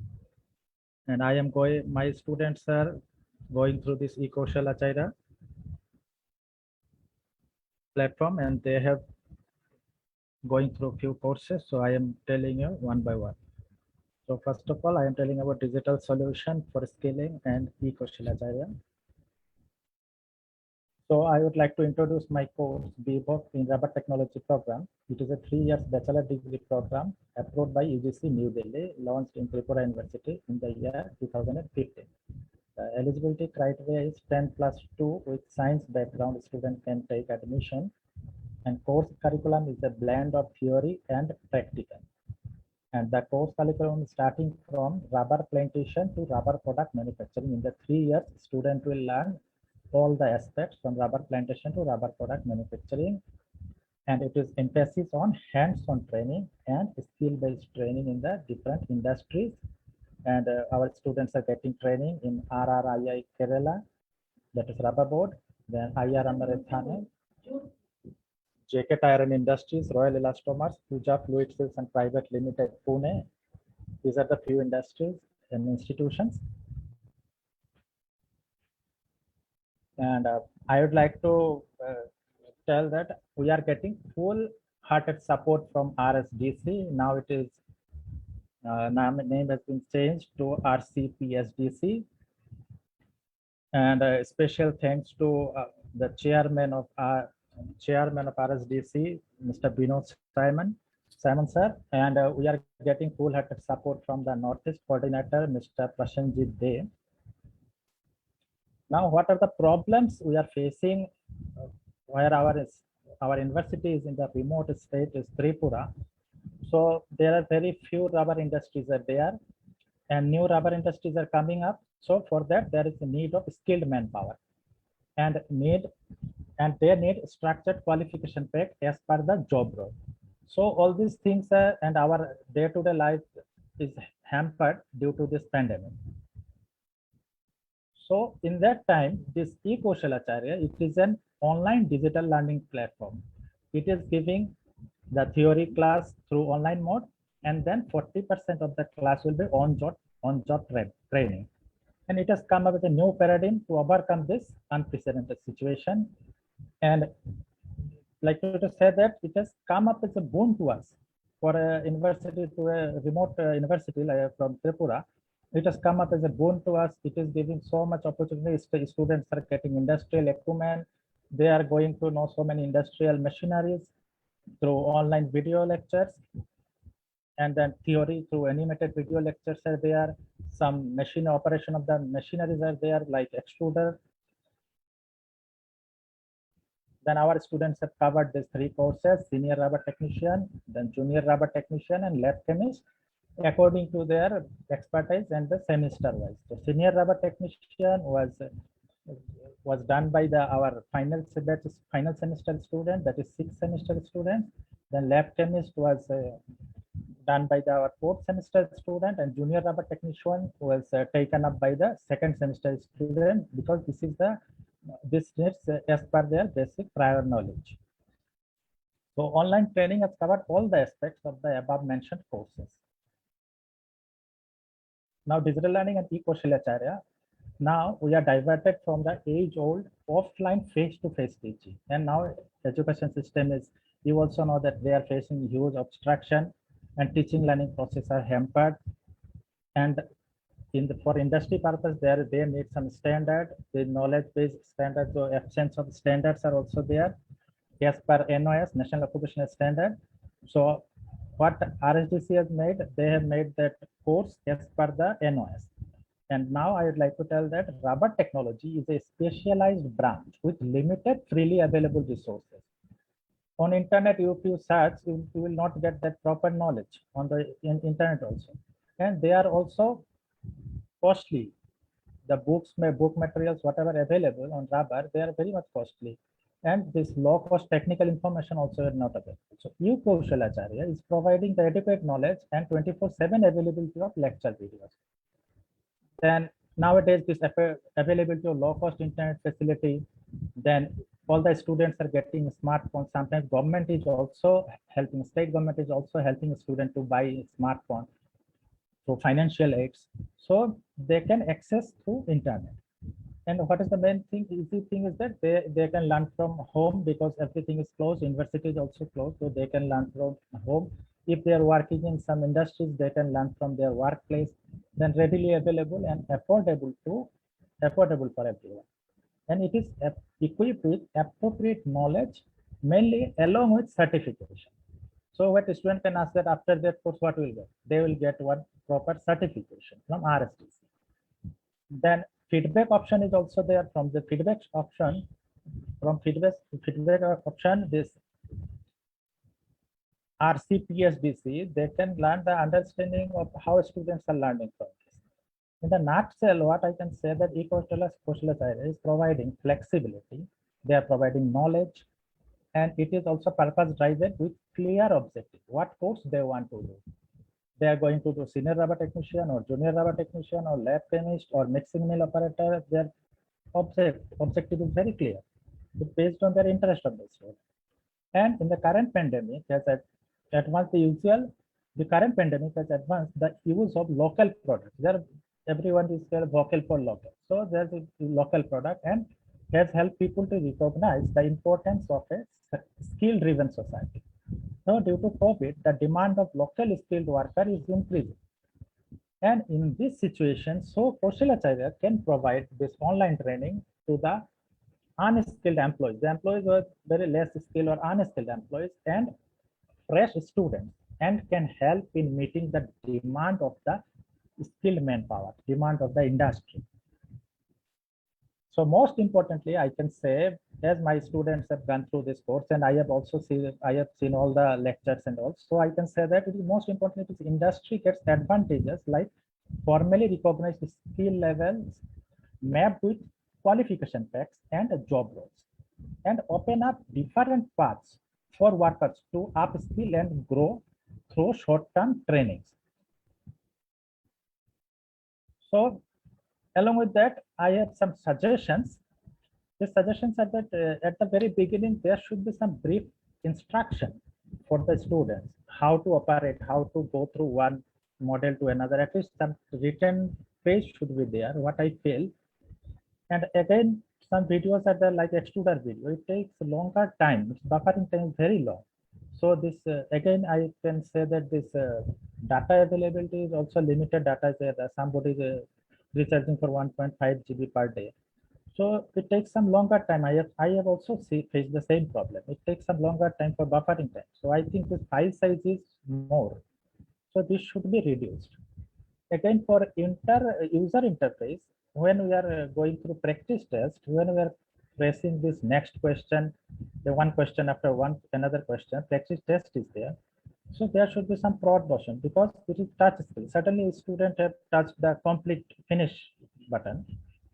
And I am my students are going through this E-Kaushalacharya platform, and they have going through few courses. So I am telling you one by one. So first of all, I am telling about digital solution for skilling and E-Kaushalacharya. So I would like to introduce my course, VWOC in Rubber Technology Program. It is a 3 years bachelor degree program approved by UGC New Delhi, launched in Tripura University in the year 2015. The eligibility criteria is 10+2 with science background student can take admission, and course curriculum is a blend of theory and practical. And the course curriculum is starting from rubber plantation to rubber product manufacturing. In the 3 years, student will learn all the aspects from rubber plantation to rubber product manufacturing. And it is emphasis on hands-on training and skill-based training in the different industries. And our students are getting training in RRII Kerala, that is rubber board, then IRM Thane, JK Iron Industries, Royal Elastomers, Puja Fluid Seals and Private Limited, Pune. These are the few industries and institutions. And I would like to tell that we are getting full-hearted support from RSDC. Now it is name has been changed to RCPSDC. And special thanks to the chairman of RSDC, Mr. Binod Simon sir. And we are getting full-hearted support from the Northeast coordinator, Mr. Prashanjit De. Now, what are the problems we are facing where our university is in the remote state is Tripura. So there are very few rubber industries are there, and new rubber industries are coming up. So for that, there is a need of skilled manpower, and they need structured qualification pack as per the job role. So all these things are, and our day-to-day life is hampered due to this pandemic. So in that time, this eKaushalacharya, it is an online digital learning platform. It is giving the theory class through online mode, and then 40% of the class will be on-job training. And it has come up with a new paradigm to overcome this unprecedented situation. And like to say that it has come up as a boon to us for a university to a remote university like from Tripura. It has come up as a boon to us. It is giving so much opportunities. Students are getting industrial equipment. They are going to know so many industrial machineries through online video lectures. And then theory through animated video lectures are there. Some machine operation of the machineries are there, like extruder. Then our students have covered these 3 courses: senior rubber technician, then junior rubber technician, and lab chemist, according to their expertise and the semester wise. So senior rubber technician was done by our final semester student, that is 6th semester student. Then lab chemist was done by our 4th semester student, and junior rubber technician was taken up by the 2nd semester student, because this needs as per their basic prior knowledge. So online training has covered all the aspects of the above mentioned courses. Now digital learning and eKaushalacharya. Now we are diverted from the age-old offline face-to-face teaching, and now education system is, you also know that they are facing huge obstruction, and teaching learning process are hampered. And for industry purpose, they need some standard, the knowledge-based standards. So absence of standards are also there as per NOS, National Occupational Standard. So what RSDC has made, they have made that course as per the NOS. And now I would like to tell that rubber technology is a specialized branch with limited freely available resources. On internet, if you search, you will not get that proper knowledge on the internet also. And they are also costly. The book materials, whatever available on rubber, they are very much costly. And this low-cost technical information also is not available. So eKaushalacharya is providing the adequate knowledge and 24/7 availability of lecture videos. Then nowadays, this availability of low-cost internet facility, then all the students are getting smartphones. Sometimes government is also helping, state government is also helping a student to buy a smartphone through financial aids, so they can access through internet. And what is the main thing, easy thing is that they can learn from home, because everything is closed. University is also closed, so they can learn from home. If they are working in some industries, they can learn from their workplace. Then readily available and affordable for everyone. And it is equipped with appropriate knowledge, mainly along with certification. So what a student can ask that after that course, what will get? They will get one proper certification from RSDC. Then feedback option is also there. From the feedback option, this RCPSDC, they can learn the understanding of how students are learning from this. In the nutshell, what I can say that eco-social is providing flexibility, they are providing knowledge, and it is also purpose driven with clear objective, what course they want to do. They are going to do senior rubber technician or junior rubber technician or lab chemist or mixing mill operator. Their objective is very clear. It's based on their interest of this role. And in the current pandemic, has advanced the current pandemic has advanced the use of local products. Everyone is vocal for local. So there's a local product and has helped people to recognize the importance of a skill-driven society. So due to COVID, the demand of local skilled worker is increasing. And in this situation, so Kaushal can provide this online training to the unskilled employees. The employees were very less skilled or unskilled employees and fresh students, and can help in meeting the demand of the skilled manpower, demand of the industry. So most importantly, I can say, as my students have gone through this course, and I have seen all the lectures and all. So I can say that it is most important is industry gets advantages like formally recognized skill levels mapped with qualification packs and job roles, and open up different paths for workers to upskill and grow through short-term trainings. So along with that, I have some suggestions. The suggestions are that at the very beginning, there should be some brief instruction for the students, how to operate, how to go through one model to another. At least some written page should be there, what I feel. And again, some videos are there like extruder video. It takes a longer time. Its buffering time is very long. So this again, I can say that this data availability is also limited. Data is there. Somebody is recharging for 1.5 GB per day. So it takes some longer time. I have also faced the same problem. It takes some longer time for buffering time. So I think this file size is more. So this should be reduced. Again, for user interface, when we are going through practice test, when we are pressing this next question, the one question after another question, practice test is there. So there should be some prod button because it is touch screen. Certainly, a student have touched the complete finish button.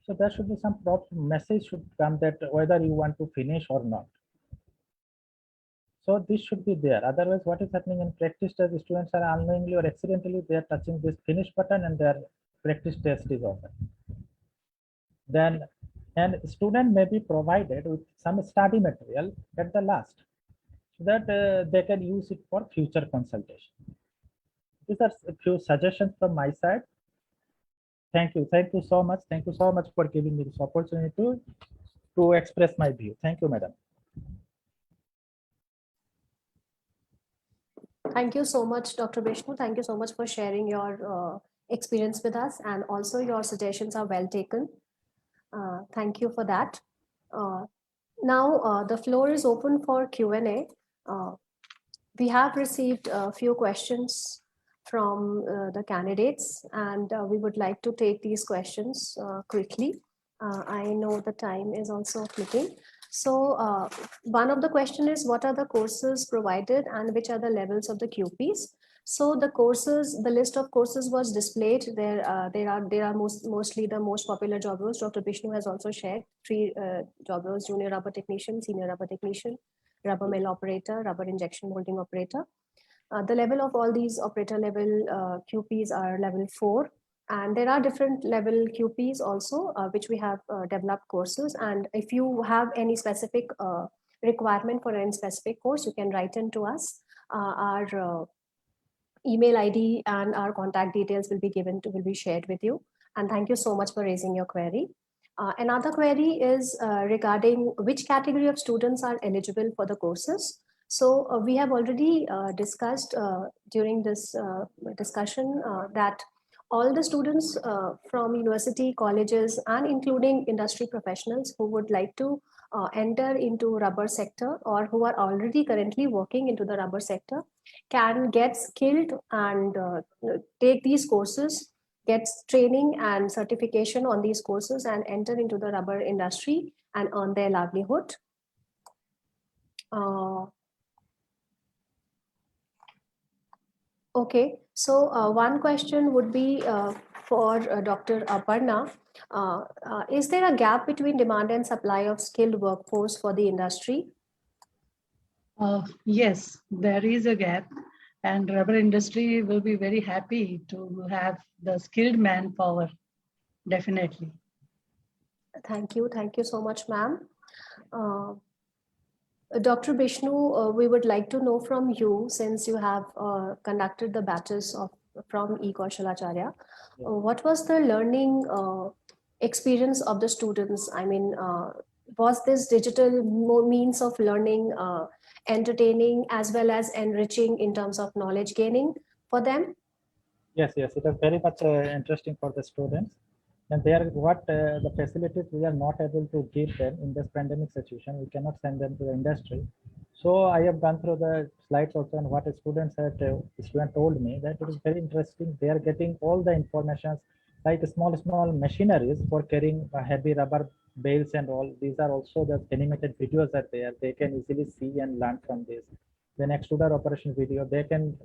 So there should be some prompt message should come that whether you want to finish or not. So this should be there. Otherwise, what is happening in practice test? The students are unknowingly or accidentally they are touching this finish button and their practice test is over. Then, and student may be provided with some study material at the last, so that they can use it for future consultation. These are a few suggestions from my side. Thank you so much. Thank you so much for giving me this opportunity to express my view. Thank you, madam. Thank you so much, Dr. Vishnu. Thank you so much for sharing your experience with us, and also your suggestions are well taken. Thank you for that. Now the floor is open for Q&A. We have received a few questions from the candidates, and we would like to take these questions quickly. I know the time is also fleeting. So one of the question is, what are the courses provided and which are the levels of the QPs? So the courses, the list of courses was displayed there. There are mostly the most popular job roles. Dr. Vishnu has also shared 3 job roles: junior rubber technician, senior rubber technician, rubber mill operator, rubber injection molding operator. The level of all these operator level QPs are level 4. And there are different level QPs also, which we have developed courses. And if you have any specific requirement for any specific course, you can write into us. Our email ID and our contact details will be shared with you. And thank you so much for raising your query. Another query is regarding which category of students are eligible for the courses. So we have already discussed during this discussion that all the students from university, colleges, and including industry professionals who would like to enter into rubber sector or who are already currently working into the rubber sector can get skilled and take these courses, get training and certification on these courses and enter into the rubber industry and earn their livelihood. Okay, so one question would be for Dr. Aparna. Is there a gap between demand and supply of skilled workforce for the industry? Yes, there is a gap, and rubber industry will be very happy to have the skilled manpower, definitely. Thank you so much, ma'am. Dr. Bishnu, we would like to know from you, since you have conducted the batches from E-Kaushalacharya, what was the learning experience of the students? I mean, was this digital means of learning entertaining as well as enriching in terms of knowledge gaining for them? Yes, it was very much interesting for the students. And they are the facilities we are not able to give them in this pandemic situation. We cannot send them to the industry. So I have gone through the slides also, and what the students had, student told me that it is very interesting. They are getting all the information like small machineries for carrying heavy rubber bales and all. These are also the animated videos are there. They can easily see and learn from this. Then extruder operation video, they can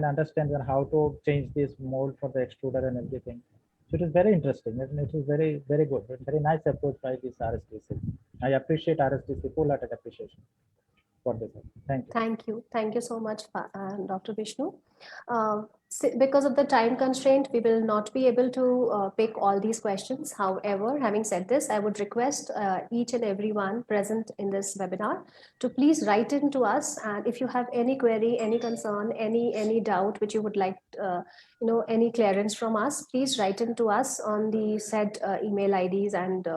understand how to change this mold for the extruder and everything. So it is very interesting and it is very good, very nice approach by this RSTC. I appreciate RSTC, full hearted appreciation for this. Thank you. Thank you so much, Dr. Vishnu. Because of the time constraint, we will not be able to pick all these questions. However, having said this, I would request each and everyone present in this webinar to please write in to us. And if you have any query, any concern, any doubt which you would like, any clearance from us, please write in to us on the said email IDs and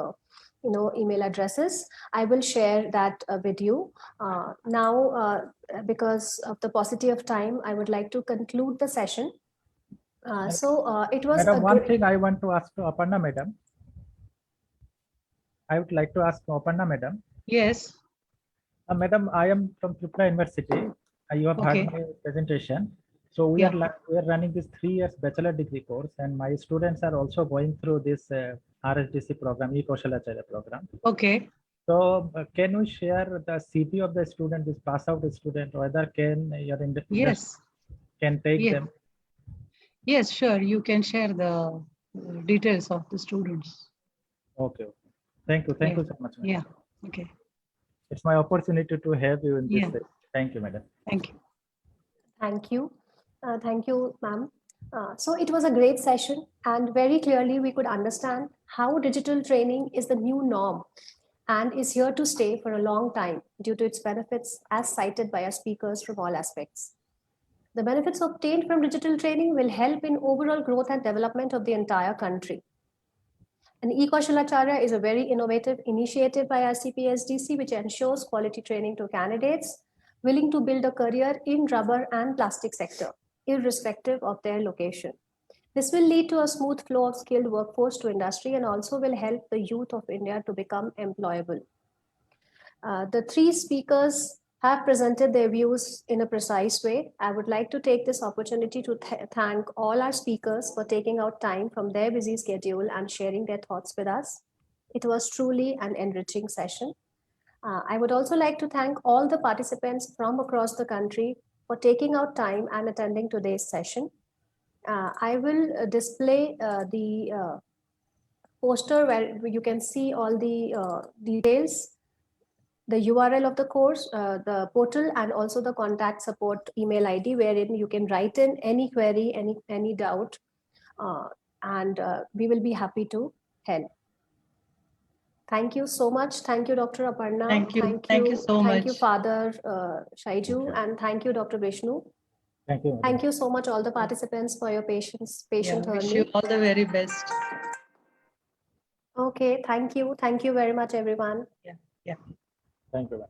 email addresses. I will share that with you. Now, because of the paucity of time, I would like to conclude the session. It was Madam, one thing I want to ask to Aparna Madam. I would like to ask Aparna Madam. Yes. Madam, I am from Tripura University. You have heard my presentation. So we are running this 3 years bachelor degree course, and my students are also going through this RSDC program, E-Kaushalacharya program. Okay. So can you share the CP of the student, this pass out student, whether can your can take them? Yes, sure. You can share the details of the students. Okay. Thank you so much, madam. Yeah. Okay. It's my opportunity to have you in this session. Thank you, madam. Thank you. Thank you. Thank you, ma'am. So it was a great session, and very clearly we could understand how digital training is the new norm and is here to stay for a long time due to its benefits as cited by our speakers from all aspects. The benefits obtained from digital training will help in overall growth and development of the entire country. And E-Kaushalacharya is a very innovative initiative by RCPSDC, which ensures quality training to candidates willing to build a career in rubber and plastic sector, irrespective of their location. This will lead to a smooth flow of skilled workforce to industry and also will help the youth of India to become employable. The three speakers have presented their views in a precise way. I would like to take this opportunity to thank all our speakers for taking out time from their busy schedule and sharing their thoughts with us. It was truly an enriching session. I would also like to thank all the participants from across the country for taking out time and attending today's session. I will display the poster where you can see all the details, the URL of the course, the portal, and also the contact support email ID wherein you can write in any query, any doubt, and we will be happy to help. Thank you so much. Thank you, Dr. Aparna. Thank you so much. Thank you, Father Shaiju, and thank you, Dr. Vishnu. Thank you. Thank you so much, all the participants, for your patient Wish learning. you all the very best. Okay, thank you. Thank you very much, everyone. Yeah. Thank you.